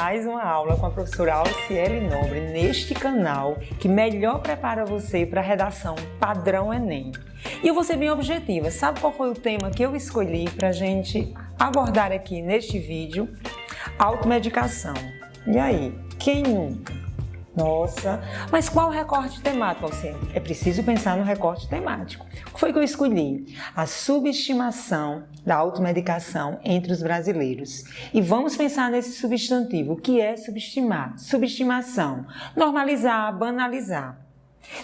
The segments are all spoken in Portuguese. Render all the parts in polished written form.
mais uma aula com a professora Alciele Nobre neste canal que melhor prepara você para a redação padrão Enem. E eu vou ser bem objetiva. Sabe qual foi o tema que eu escolhi para a gente abordar aqui neste vídeo? Automedicação. E aí, quem nunca? Nossa, mas qual recorte temático, Alciele? É preciso pensar no recorte temático. O que foi que eu escolhi? A subestimação da automedicação entre os brasileiros. E vamos pensar nesse substantivo. O que é subestimar? Subestimação. Normalizar, banalizar.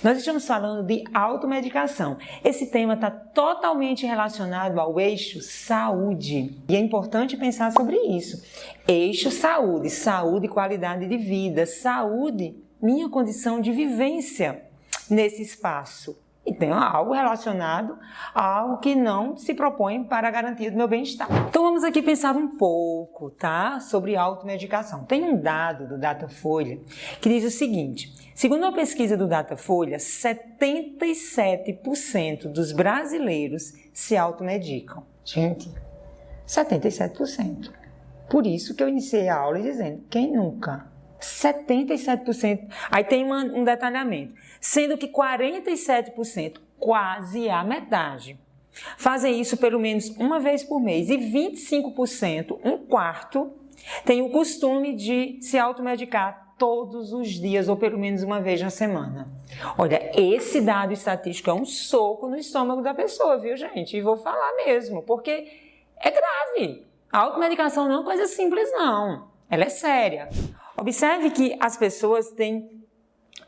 Nós estamos falando de automedicação. Esse tema está totalmente relacionado ao eixo saúde. E é importante pensar sobre isso. Eixo saúde, saúde e qualidade de vida, saúde, minha condição de vivência nesse espaço. E tem algo relacionado a algo que não se propõe para a garantia do meu bem-estar. Então vamos aqui pensar um pouco, tá? Sobre automedicação. Tem um dado do Datafolha que diz o seguinte: segundo uma pesquisa do Datafolha, 77% dos brasileiros se automedicam. Gente, 77%. Por isso que eu iniciei a aula dizendo, quem nunca? 77%. Aí tem um detalhamento, sendo que 47%, quase a metade, fazem isso pelo menos uma vez por mês e 25%, um quarto, tem o costume de se automedicar todos os dias ou pelo menos uma vez na semana. Olha, esse dado estatístico é um soco no estômago da pessoa, viu, gente? E vou falar mesmo, porque é grave. A automedicação não é uma coisa simples, não. Ela é séria. Observe que as pessoas têm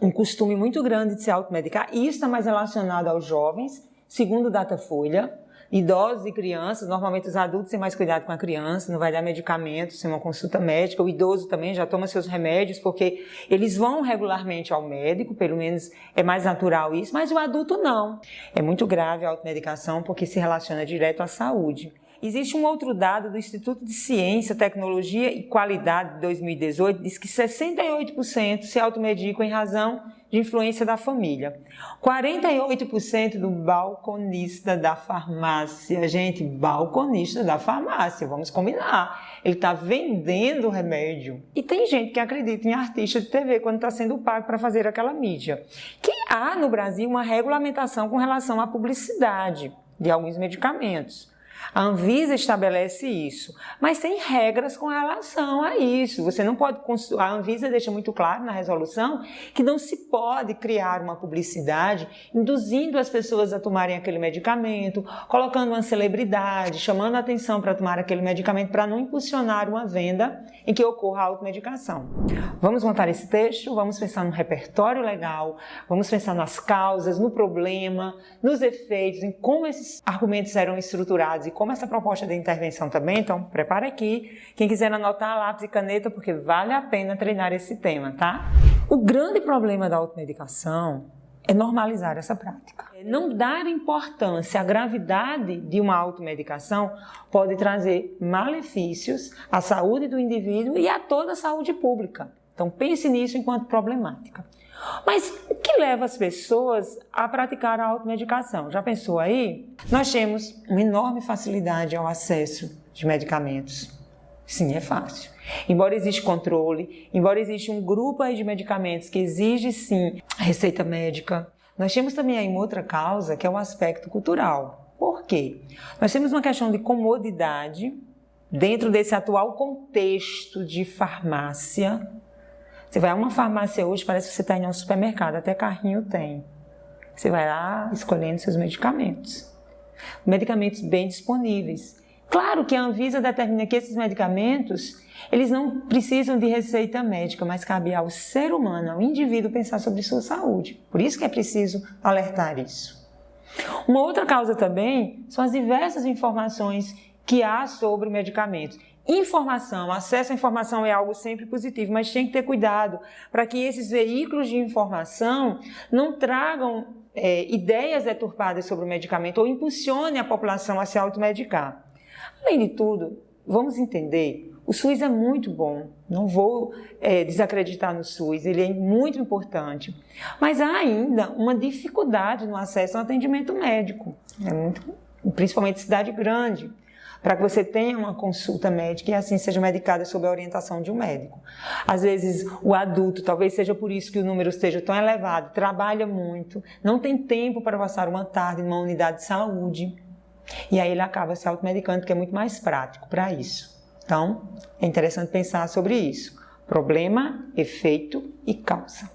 um costume muito grande de se automedicar e isso está mais relacionado aos jovens, segundo o Datafolha, idosos e crianças. Normalmente os adultos têm mais cuidado com a criança, não vai dar medicamento sem uma consulta médica. O idoso também já toma seus remédios porque eles vão regularmente ao médico, pelo menos é mais natural isso, mas o adulto não. É muito grave a automedicação porque se relaciona direto à saúde. Existe um outro dado do Instituto de Ciência, Tecnologia e Qualidade de 2018, diz que 68% se automedicam em razão de influência da família. 48% do balconista da farmácia. Gente, balconista da farmácia, vamos combinar. Ele está vendendo o remédio. E tem gente que acredita em artista de TV quando está sendo pago para fazer aquela mídia. Que há no Brasil uma regulamentação com relação à publicidade de alguns medicamentos. A Anvisa estabelece isso, mas tem regras com relação a isso. Você não pode, a Anvisa deixa muito claro na resolução que não se pode criar uma publicidade induzindo as pessoas a tomarem aquele medicamento, colocando uma celebridade, chamando a atenção para tomar aquele medicamento para não impulsionar uma venda em que ocorra a automedicação. Vamos montar esse texto, vamos pensar no repertório legal, vamos pensar nas causas, no problema, nos efeitos, em como esses argumentos serão estruturados e como essa proposta de intervenção também. Então, prepara aqui. Quem quiser anotar lápis e caneta, porque vale a pena treinar esse tema, tá? O grande problema da automedicação é normalizar essa prática. Não dar importância à gravidade de uma automedicação pode trazer malefícios à saúde do indivíduo e a toda a saúde pública. Então, pense nisso enquanto problemática. Mas o que leva as pessoas a praticar a automedicação? Já pensou aí? Nós temos uma enorme facilidade ao acesso de medicamentos. Sim, é fácil. Embora exista controle, embora exista um grupo aí de medicamentos que exige sim a receita médica, nós temos também aí uma outra causa que é o aspecto cultural. Por quê? Nós temos uma questão de comodidade dentro desse atual contexto de farmácia. Você vai a uma farmácia hoje, parece que você está em um supermercado, até carrinho tem. Você vai lá escolhendo seus medicamentos. Medicamentos bem disponíveis. Claro que a Anvisa determina que esses medicamentos, eles não precisam de receita médica, mas cabe ao ser humano, ao indivíduo, pensar sobre sua saúde. Por isso que é preciso alertar isso. Uma outra causa também são as diversas informações que há sobre medicamentos. Informação, acesso à informação é algo sempre positivo, mas tem que ter cuidado para que esses veículos de informação não tragam ideias deturpadas sobre o medicamento ou impulsionem a população a se automedicar. Além de tudo, vamos entender, o SUS é muito bom, não vou desacreditar no SUS, ele é muito importante, mas há ainda uma dificuldade no acesso ao atendimento médico, principalmente em cidade grande. para que você tenha uma consulta médica e assim seja medicada sob a orientação de um médico. Às vezes o adulto, talvez seja por isso que o número esteja tão elevado, trabalha muito, não tem tempo para passar uma tarde numa unidade de saúde e aí ele acaba se automedicando, que é muito mais prático para isso. Então, é interessante pensar sobre isso. Problema, efeito e causa.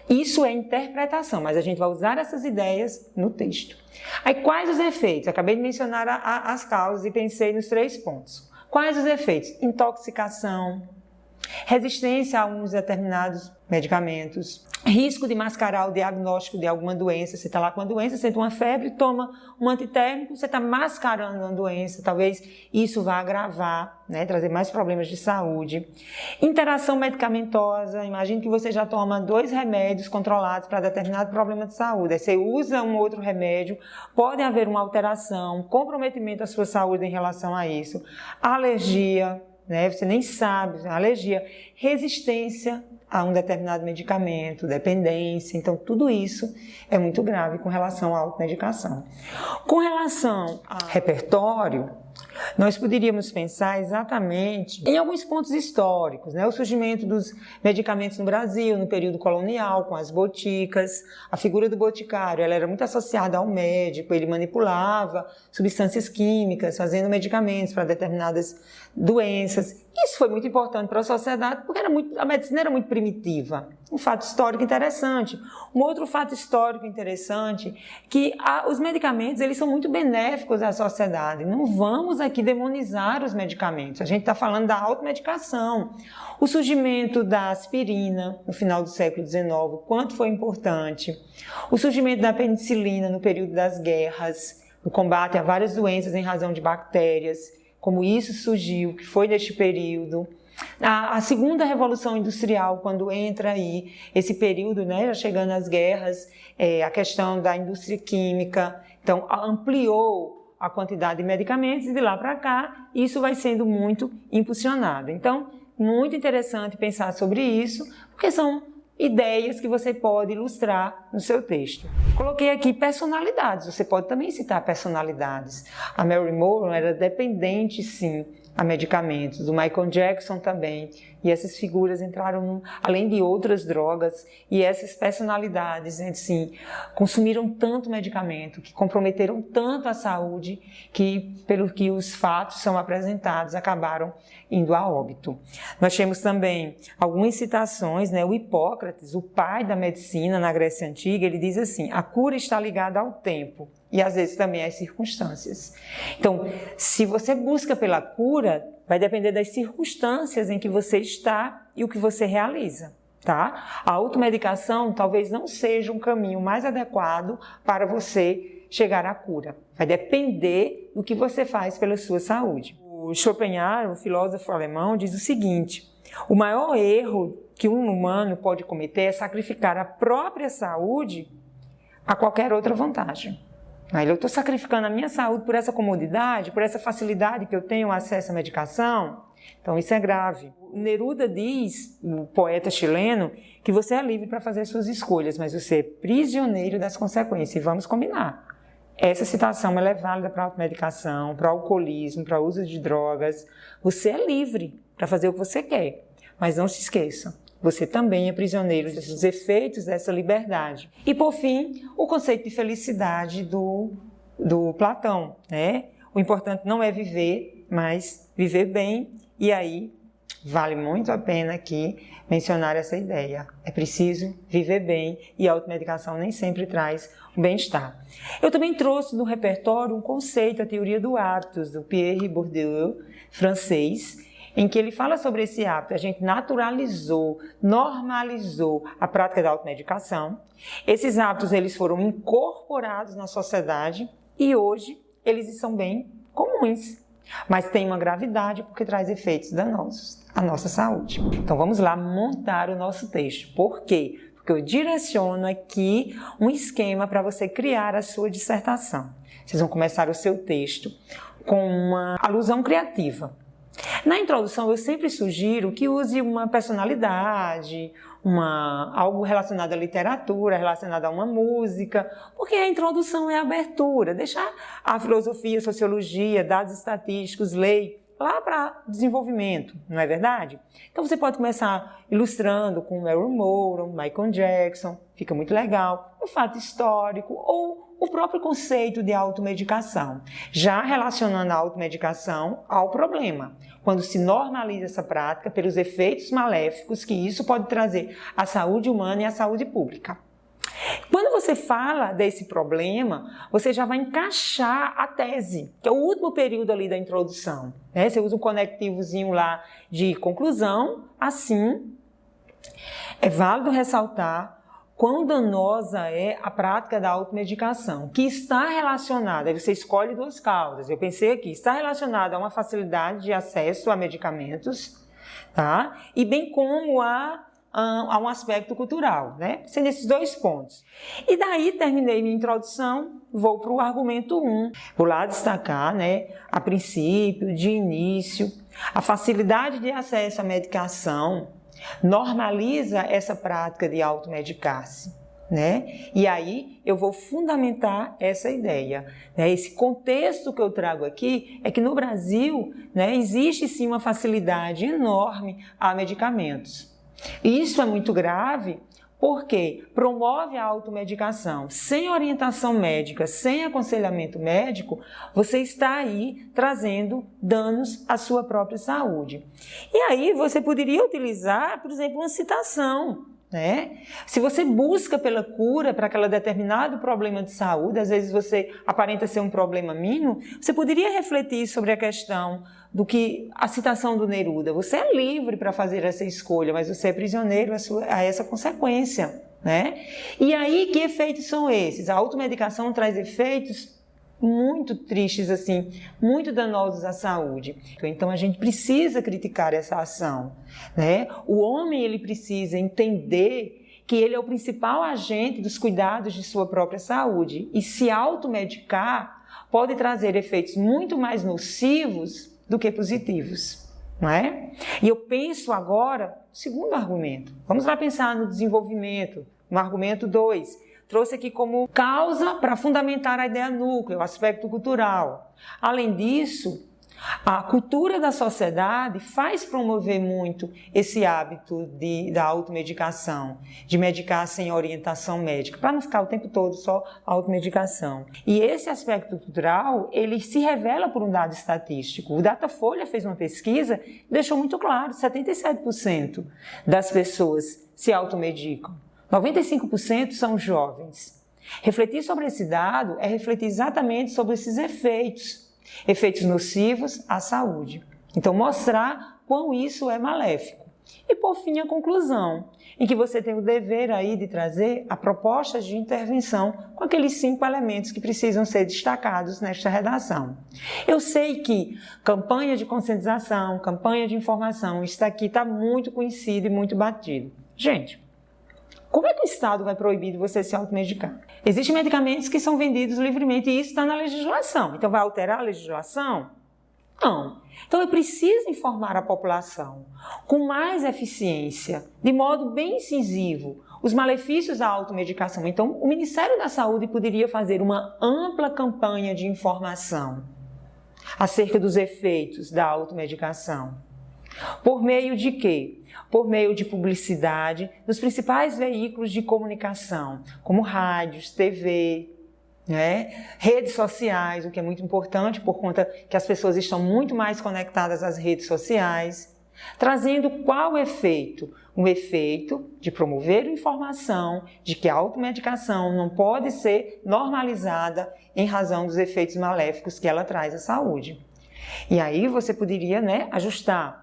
Isso é interpretação, mas a gente vai usar essas ideias no texto. Aí, quais os efeitos? Acabei de mencionar as causas e pensei nos 3 pontos. Quais os efeitos? Intoxicação, resistência a uns determinados medicamentos, risco de mascarar o diagnóstico de alguma doença. Você está lá com uma doença, sente uma febre, toma um antitérmico, você está mascarando uma doença, talvez isso vá agravar, né, trazer mais problemas de saúde. Interação medicamentosa, imagine que você já toma 2 remédios controlados para determinado problema de saúde, aí você usa um outro remédio, pode haver uma alteração, comprometimento da sua saúde em relação a isso, alergia, né, você nem sabe, alergia, resistência a um determinado medicamento, dependência, então tudo isso é muito grave com relação à automedicação. Com relação ao repertório, nós poderíamos pensar exatamente em alguns pontos históricos, né? O surgimento dos medicamentos no Brasil, no período colonial, com as boticas. A figura do boticário, ela era muito associada ao médico, ele manipulava substâncias químicas, fazendo medicamentos para determinadas doenças. Isso foi muito importante para a sociedade, porque a medicina era muito primitiva. Um fato histórico interessante. Um outro fato histórico interessante é que os medicamentos, eles são muito benéficos à sociedade. Não vamos aqui demonizar os medicamentos. A gente está falando da automedicação. O surgimento da aspirina no final do século XIX, quanto foi importante. O surgimento da penicilina no período das guerras, no combate a várias doenças em razão de bactérias, como isso surgiu, que foi neste período. A segunda revolução industrial, quando entra aí esse período, né, já chegando às guerras, a questão da indústria química, então ampliou a quantidade de medicamentos e de lá para cá isso vai sendo muito impulsionado. Então, muito interessante pensar sobre isso, porque são ideias que você pode ilustrar no seu texto. Coloquei aqui personalidades, você pode também citar personalidades. A Marilyn Monroe era dependente, sim, a medicamentos, o Michael Jackson também, e essas figuras entraram, além de outras drogas, e essas personalidades, assim, consumiram tanto medicamento, que comprometeram tanto a saúde, que, pelo que os fatos são apresentados, acabaram indo a óbito. Nós temos também algumas citações, né? O Hipócrates, o pai da medicina na Grécia Antiga, ele diz assim: a cura está ligada ao tempo e às vezes também às circunstâncias. Então, se você busca pela cura, vai depender das circunstâncias em que você está e o que você realiza, tá? A automedicação talvez não seja um caminho mais adequado para você chegar à cura. Vai depender do que você faz pela sua saúde. O Schopenhauer, o filósofo alemão, diz o seguinte: o maior erro que um humano pode cometer é sacrificar a própria saúde a qualquer outra vantagem. Eu estou sacrificando a minha saúde por essa comodidade, por essa facilidade que eu tenho acesso à medicação. Então isso é grave. O Neruda diz, o poeta chileno, que você é livre para fazer suas escolhas, mas você é prisioneiro das consequências. E vamos combinar. Essa citação ela é válida para a automedicação, para o alcoolismo, para o uso de drogas. Você é livre para fazer o que você quer, mas não se esqueça. Você também é prisioneiro dos efeitos dessa liberdade. E, por fim, o conceito de felicidade do Platão, né? O importante não é viver, mas viver bem. E aí, vale muito a pena aqui mencionar essa ideia. É preciso viver bem e a automedicação nem sempre traz o bem-estar. Eu também trouxe no repertório um conceito, a teoria do hábitos, do Pierre Bourdieu, francês, em que ele fala sobre esse hábito. A gente naturalizou, normalizou a prática da automedicação. Esses hábitos eles foram incorporados na sociedade e hoje eles são bem comuns, mas tem uma gravidade porque traz efeitos danosos à nossa saúde. Então vamos lá montar o nosso texto. Por quê? Porque eu direciono aqui um esquema para você criar a sua dissertação. Vocês vão começar o seu texto com uma alusão criativa. Na introdução, eu sempre sugiro que use uma personalidade, algo relacionado à literatura, relacionado a uma música, porque a introdução é a abertura, deixar a filosofia, a sociologia, dados estatísticos, lei, lá para desenvolvimento, não é verdade? Então você pode começar ilustrando com Marilyn Monroe, Michael Jackson, fica muito legal, um fato histórico ou o próprio conceito de automedicação, já relacionando a automedicação ao problema, quando se normaliza essa prática pelos efeitos maléficos que isso pode trazer à saúde humana e à saúde pública. Quando você fala desse problema, você já vai encaixar a tese, que é o último período ali da introdução, né? Você usa um conectivozinho lá de conclusão, assim, é válido ressaltar quão danosa é a prática da automedicação, que está relacionada, aí você escolhe duas causas, eu pensei aqui, está relacionada a uma facilidade de acesso a medicamentos, tá? E bem como a um aspecto cultural, né? Sendo esses dois pontos. E daí terminei minha introdução, vou para o argumento 1. Vou lá destacar, né, a princípio, de início, a facilidade de acesso à medicação normaliza essa prática de automedicar-se, né? E aí eu vou fundamentar essa ideia, né? Esse contexto que eu trago aqui é que no Brasil, né, existe sim uma facilidade enorme a medicamentos. Isso é muito grave porque promove a automedicação. Sem orientação médica, sem aconselhamento médico, você está aí trazendo danos à sua própria saúde. E aí você poderia utilizar, por exemplo, uma citação, né? Se você busca pela cura para aquele determinado problema de saúde, às vezes você aparenta ser um problema mínimo, você poderia refletir sobre a questão do que a citação do Neruda. Você é livre para fazer essa escolha, mas você é prisioneiro a essa consequência, né? E aí, que efeitos são esses? A automedicação traz efeitos muito tristes, assim, muito danosos à saúde. Então, a gente precisa criticar essa ação, né? O homem, ele precisa entender que ele é o principal agente dos cuidados de sua própria saúde. E se automedicar pode trazer efeitos muito mais nocivos do que positivos, não é? E eu penso agora, segundo argumento. Vamos lá pensar no desenvolvimento, no argumento 2. Trouxe aqui como causa para fundamentar a ideia núcleo, o aspecto cultural. Além disso, a cultura da sociedade faz promover muito esse hábito da automedicação, de medicar sem orientação médica, para não ficar o tempo todo só automedicação. E esse aspecto cultural, ele se revela por um dado estatístico. O Datafolha fez uma pesquisa e deixou muito claro, 77% das pessoas se automedicam. 95% são jovens. Refletir sobre esse dado é refletir exatamente sobre esses efeitos nocivos à saúde. Então, mostrar quão isso é maléfico. E, por fim, a conclusão, em que você tem o dever aí de trazer a proposta de intervenção com aqueles 5 elementos que precisam ser destacados nesta redação. Eu sei que campanha de conscientização, campanha de informação, isso aqui está muito conhecido e muito batido. Gente, como é que o Estado vai proibir de você se automedicar? Existem medicamentos que são vendidos livremente e isso está na legislação. Então, vai alterar a legislação? Não. Então, eu preciso informar a população com mais eficiência, de modo bem incisivo, os malefícios da automedicação. Então, o Ministério da Saúde poderia fazer uma ampla campanha de informação acerca dos efeitos da automedicação. Por meio de quê? Por meio de publicidade nos principais veículos de comunicação, como rádios, TV, né? Redes sociais, o que é muito importante por conta que as pessoas estão muito mais conectadas às redes sociais, trazendo qual efeito? Um efeito de promover a informação de que a automedicação não pode ser normalizada em razão dos efeitos maléficos que ela traz à saúde. E aí você poderia, né, ajustar.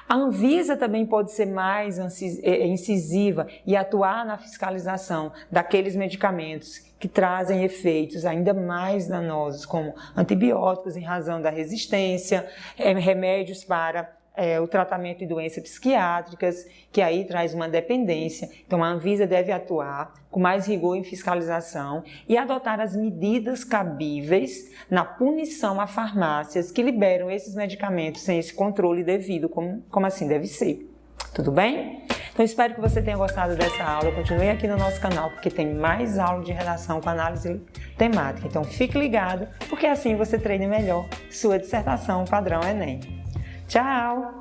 A Anvisa também pode ser mais incisiva e atuar na fiscalização daqueles medicamentos que trazem efeitos ainda mais danosos, como antibióticos em razão da resistência, remédios para o tratamento de doenças psiquiátricas, que aí traz uma dependência. Então, a Anvisa deve atuar com mais rigor em fiscalização e adotar as medidas cabíveis na punição a farmácias que liberam esses medicamentos sem esse controle devido, como assim deve ser. Tudo bem? Então, espero que você tenha gostado dessa aula. Continue aqui no nosso canal, porque tem mais aula de redação com análise temática. Então, fique ligado, porque assim você treine melhor sua dissertação padrão Enem. Tchau!